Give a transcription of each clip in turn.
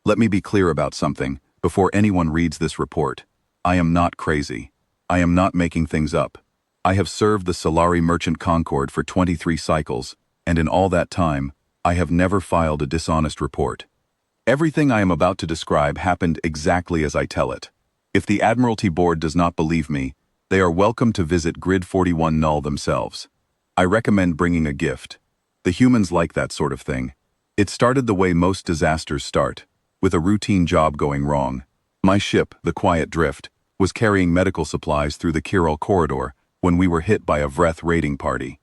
Let me be clear about something before anyone reads this report. I am not crazy. I am not making things up. I have served the Sellari Merchant Concord for 23 cycles, and in all that time, I have never filed a dishonest report. Everything I am about to describe happened exactly as I tell it. If the Admiralty Board does not believe me, they are welcome to visit Grid 41 Null themselves. I recommend bringing a gift. The humans like that sort of thing. It started the way most disasters start, with a routine job going wrong. My ship, the Quiet Drift, was carrying medical supplies through the Chiral corridor when we were hit by a Vreth raiding party.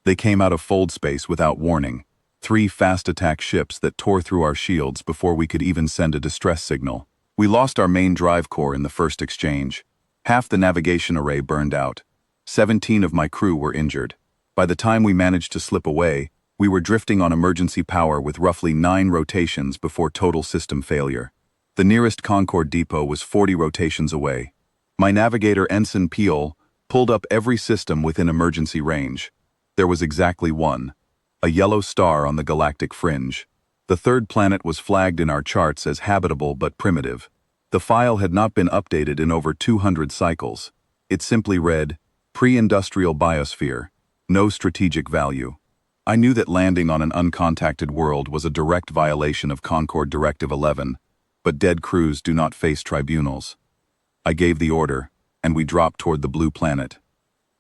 They came out of fold space without warning. 3 fast attack ships that tore through our shields before we could even send a distress signal. We lost our main drive core in the first exchange. Half the navigation array burned out. 17 of my crew were injured. By the time we managed to slip away, we were drifting on emergency power with roughly 9 rotations before total system failure. The nearest Concord depot was 40 rotations away. My navigator Ensign Peel pulled up every system within emergency range. There was exactly one, a yellow star on the galactic fringe. The third planet was flagged in our charts as habitable but primitive. The file had not been updated in over 200 cycles. It simply read, Pre-industrial biosphere, no strategic value. I knew that landing on an uncontacted world was a direct violation of Concord Directive 11, but dead crews do not face tribunals. I gave the order, and we dropped toward the blue planet.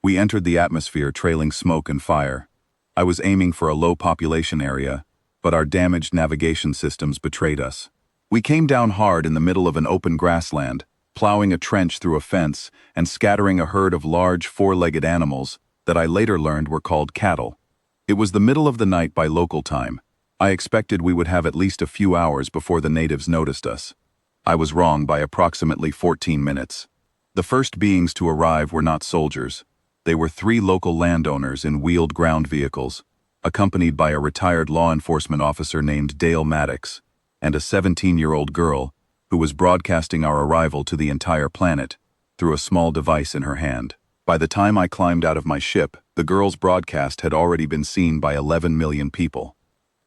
We entered the atmosphere trailing smoke and fire. I was aiming for a low population area, but our damaged navigation systems betrayed us. We came down hard in the middle of an open grassland, plowing a trench through a fence and scattering a herd of large 4-legged animals that I later learned were called cattle. It was the middle of the night by local time. I expected we would have at least a few hours before the natives noticed us. I was wrong by approximately 14 minutes. The first beings to arrive were not soldiers. They were 3 local landowners in wheeled ground vehicles, accompanied by a retired law enforcement officer named Dale Maddox, and a 17-year-old girl who was broadcasting our arrival to the entire planet through a small device in her hand. By the time I climbed out of my ship, the girl's broadcast had already been seen by 11 million people.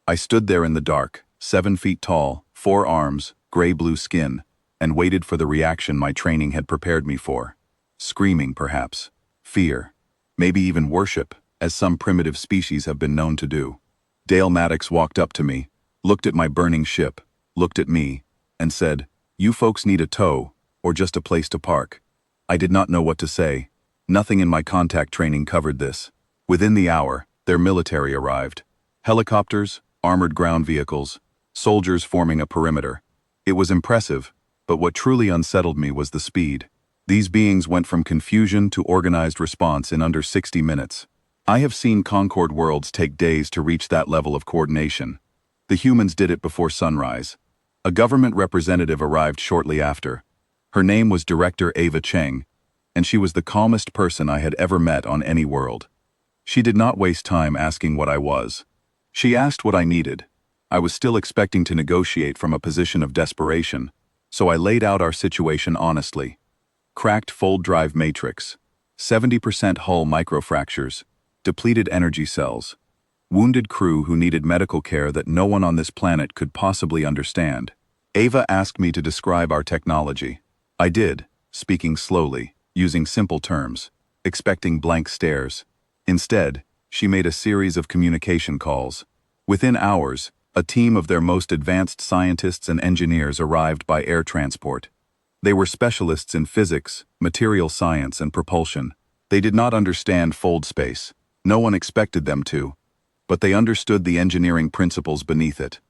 I stood there in the dark, 7 feet tall, 4 arms, gray-blue skin, and waited for the reaction my training had prepared me for. Screaming, perhaps. Fear. Maybe even worship, as some primitive species have been known to do. Dale Maddox walked up to me, looked at my burning ship, looked at me, and said, "You folks need a tow, or just a place to park." I did not know what to say. Nothing in my contact training covered this. Within the hour, their military arrived. Helicopters, armored ground vehicles, soldiers forming a perimeter. It was impressive, but what truly unsettled me was the speed. These beings went from confusion to organized response in under 60 minutes. I have seen Concord worlds take days to reach that level of coordination. The humans did it before sunrise. A government representative arrived shortly after. Her name was Director Ava Cheng, and she was the calmest person I had ever met on any world. She did not waste time asking what I was. She asked what I needed. I was still expecting to negotiate from a position of desperation, so I laid out our situation honestly. Cracked fold drive matrix, 70% hull microfractures, depleted energy cells, wounded crew who needed medical care that no one on this planet could possibly understand. Ava asked me to describe our technology. I did, speaking slowly, using simple terms, expecting blank stares. Instead, she made a series of communication calls. Within hours, a team of their most advanced scientists and engineers arrived by air transport. They were specialists in physics, material science, and propulsion. They did not understand fold space. No one expected them to, but they understood the engineering principles beneath it.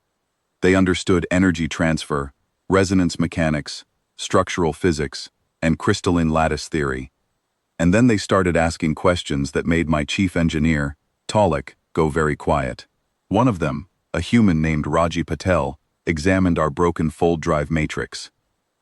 They understood energy transfer, resonance mechanics, structural physics, and crystalline lattice theory. And then they started asking questions that made my chief engineer, Talik, go very quiet. One of them, a human named Raji Patel, examined our broken fold drive matrix.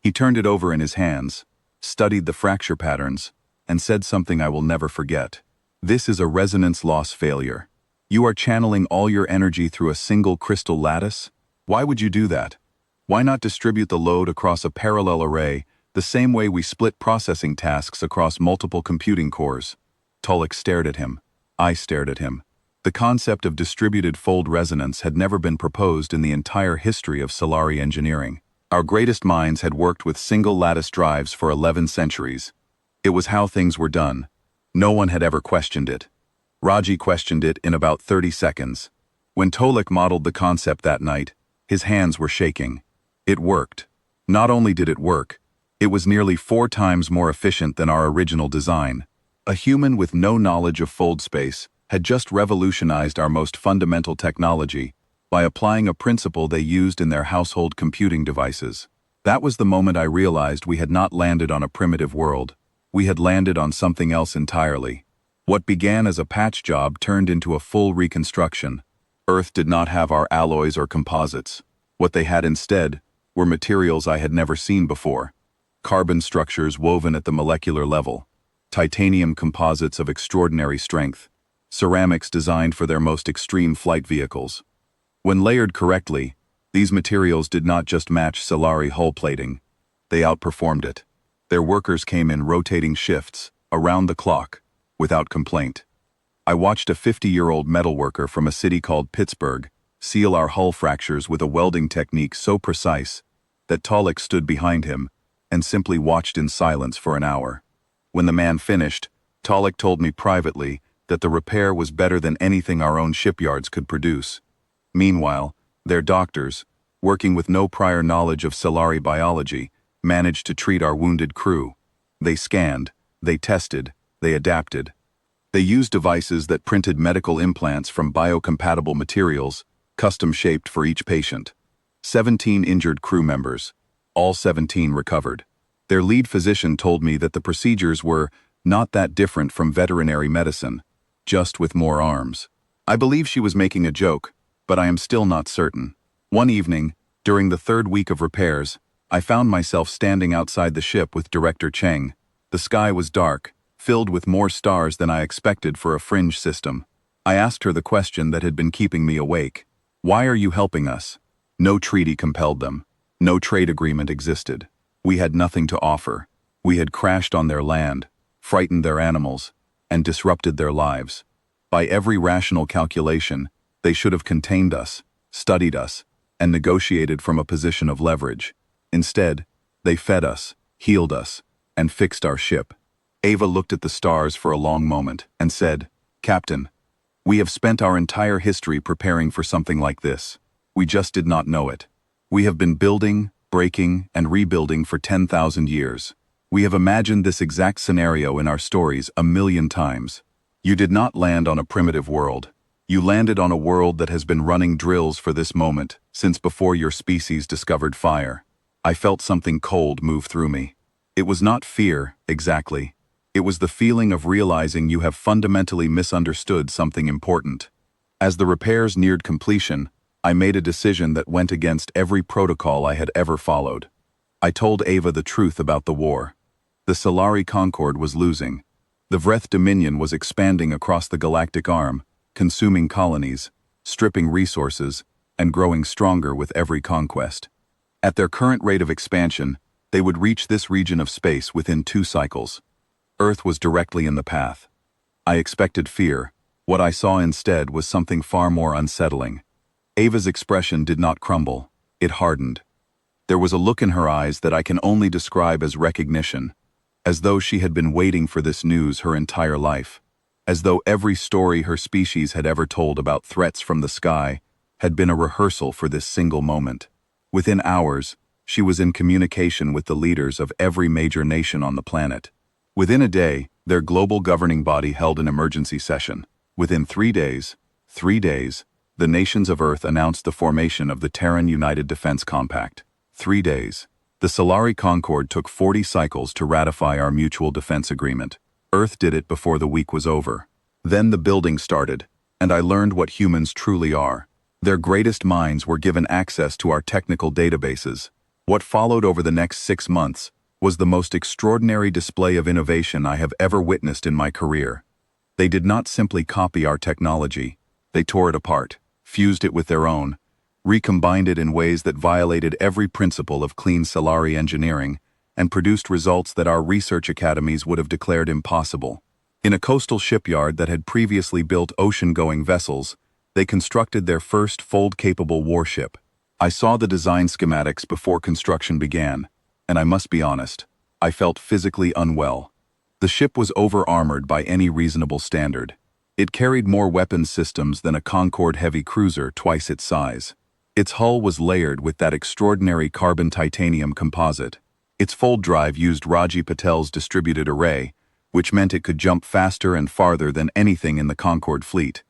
He turned it over in his hands, studied the fracture patterns, and said something I will never forget. "This is a resonance loss failure. You are channeling all your energy through a single crystal lattice? Why would you do that? Why not distribute the load across a parallel array the same way we split processing tasks across multiple computing cores?" Tulloch stared at him. I stared at him. The concept of distributed fold resonance had never been proposed in the entire history of Sellari engineering. Our greatest minds had worked with single lattice drives for 11 centuries. It was how things were done. No one had ever questioned it. Raji questioned it in about 30 seconds. When Tolik modeled the concept that night, his hands were shaking. It worked. Not only did it work, it was nearly 4 times more efficient than our original design. A human with no knowledge of fold space had just revolutionized our most fundamental technology by applying a principle they used in their household computing devices. That was the moment I realized we had not landed on a primitive world. We had landed on something else entirely. What began as a patch job turned into a full reconstruction. Earth did not have our alloys or composites. What they had instead were materials I had never seen before. Carbon structures woven at the molecular level. Titanium composites of extraordinary strength. Ceramics designed for their most extreme flight vehicles. When layered correctly, these materials did not just match Sellari hull plating. They outperformed it. Their workers came in rotating shifts, around the clock, without complaint. I watched a 50-year-old metalworker from a city called Pittsburgh seal our hull fractures with a welding technique so precise that Tolik stood behind him and simply watched in silence for an hour. When the man finished, Tolik told me privately that the repair was better than anything our own shipyards could produce. Meanwhile, their doctors, working with no prior knowledge of Sellari biology, managed to treat our wounded crew. They scanned, they tested, they adapted. They used devices that printed medical implants from biocompatible materials, custom-shaped for each patient. 17 injured crew members. All 17 recovered. Their lead physician told me that the procedures were not that different from veterinary medicine, just with more arms. I believe she was making a joke, but I am still not certain. One evening, during the 3rd week of repairs, I found myself standing outside the ship with Director Cheng. The sky was dark, filled with more stars than I expected for a fringe system. I asked her the question that had been keeping me awake. Why are you helping us? No treaty compelled them. No trade agreement existed. We had nothing to offer. We had crashed on their land, frightened their animals, and disrupted their lives. By every rational calculation, they should have contained us, studied us, and negotiated from a position of leverage. Instead, they fed us, healed us, and fixed our ship. Ava looked at the stars for a long moment and said, "Captain, we have spent our entire history preparing for something like this. We just did not know it. We have been building, breaking, and rebuilding for 10,000 years. We have imagined this exact scenario in our stories 1,000,000 times. You did not land on a primitive world. You landed on a world that has been running drills for this moment since before your species discovered fire." I felt something cold move through me. It was not fear, exactly. It was the feeling of realizing you have fundamentally misunderstood something important. As the repairs neared completion, I made a decision that went against every protocol I had ever followed. I told Ava the truth about the war. The Sellari Concord was losing. The Vreth Dominion was expanding across the galactic arm, consuming colonies, stripping resources, and growing stronger with every conquest. At their current rate of expansion, they would reach this region of space within 2 cycles. Earth was directly in the path. I expected fear. What I saw instead was something far more unsettling. Ava's expression did not crumble. It hardened. There was a look in her eyes that I can only describe as recognition, as though she had been waiting for this news her entire life, as though every story her species had ever told about threats from the sky had been a rehearsal for this single moment. Within hours, she was in communication with the leaders of every major nation on the planet. Within a day, their global governing body held an emergency session. Within 3 days, the nations of Earth announced the formation of the Terran United Defense Compact. 3 days. The Sellari Concord took 40 cycles to ratify our mutual defense agreement. Earth did it before the week was over. Then the building started, and I learned what humans truly are. Their greatest minds were given access to our technical databases. What followed over the next 6 months was the most extraordinary display of innovation I have ever witnessed in my career. They did not simply copy our technology. They tore it apart, fused it with their own, recombined it in ways that violated every principle of clean Sellari engineering, and produced results that our research academies would have declared impossible. In a coastal shipyard that had previously built ocean-going vessels, they constructed their first fold-capable warship. I saw the design schematics before construction began, and I must be honest, I felt physically unwell. The ship was over-armored by any reasonable standard. It carried more weapons systems than a Concorde heavy cruiser twice its size. Its hull was layered with that extraordinary carbon titanium composite. Its fold drive used Raji Patel's distributed array, which meant it could jump faster and farther than anything in the Concorde fleet.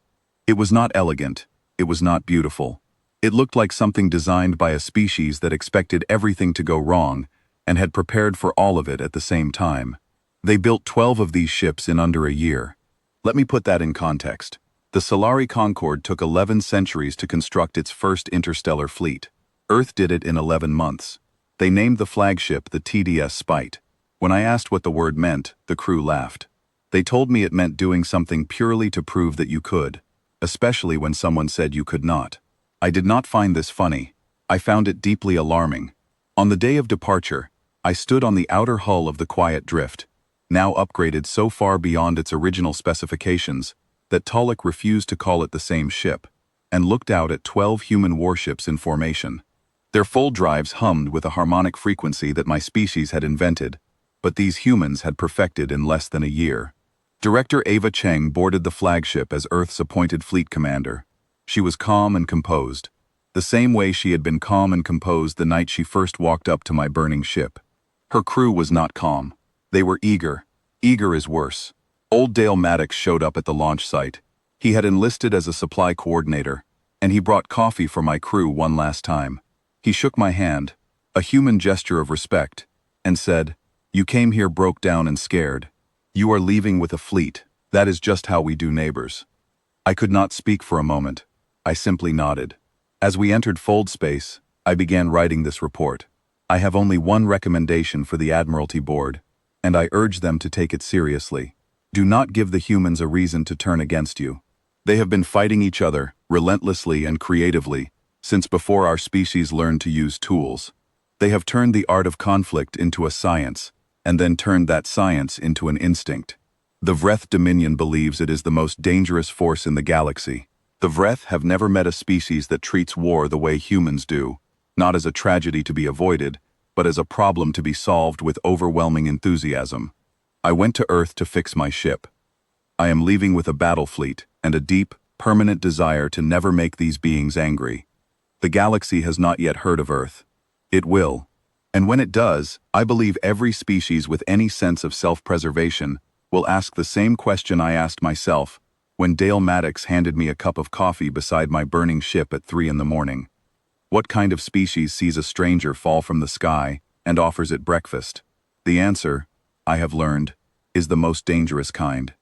It was not elegant. It was not beautiful. It looked like something designed by a species that expected everything to go wrong and had prepared for all of it at the same time. They built 12 of these ships in under a year. Let me put that in context. The Sellari Concorde took 11 centuries to construct its first interstellar fleet. Earth did it in 11 months. They named the flagship the TDS Spite. When I asked what the word meant, the crew laughed. They told me it meant doing something purely to prove that you could, especially when someone said you could not. I did not find this funny. I found it deeply alarming. On the day of departure, I stood on the outer hull of the Quiet Drift, now upgraded so far beyond its original specifications that Tulloch refused to call it the same ship, and looked out at 12 human warships in formation. Their fold drives hummed with a harmonic frequency that my species had invented, but these humans had perfected in less than a year. Director Ava Cheng boarded the flagship as Earth's appointed fleet commander. She was calm and composed, the same way she had been calm and composed the night she first walked up to my burning ship. Her crew was not calm. They were eager. Eager is worse. Old Dale Maddox showed up at the launch site. He had enlisted as a supply coordinator, and he brought coffee for my crew one last time. He shook my hand, a human gesture of respect, and said, "You came here broke down and scared. You are leaving with a fleet. That is just how we do neighbors." I could not speak for a moment. I simply nodded. As we entered fold space, I began writing this report. I have only one recommendation for the Admiralty Board, and I urge them to take it seriously. Do not give the humans a reason to turn against you. They have been fighting each other, relentlessly and creatively, since before our species learned to use tools. They have turned the art of conflict into a science, and then turned that science into an instinct. The Vreth Dominion believes it is the most dangerous force in the galaxy. The Vreth have never met a species that treats war the way humans do, not as a tragedy to be avoided, but as a problem to be solved with overwhelming enthusiasm. I went to Earth to fix my ship. I am leaving with a battle fleet and a deep, permanent desire to never make these beings angry. The galaxy has not yet heard of Earth. It will. And when it does, I believe every species with any sense of self-preservation will ask the same question I asked myself when Dale Maddox handed me a cup of coffee beside my burning ship at 3 in the morning. What kind of species sees a stranger fall from the sky and offers it breakfast? The answer, I have learned, is the most dangerous kind.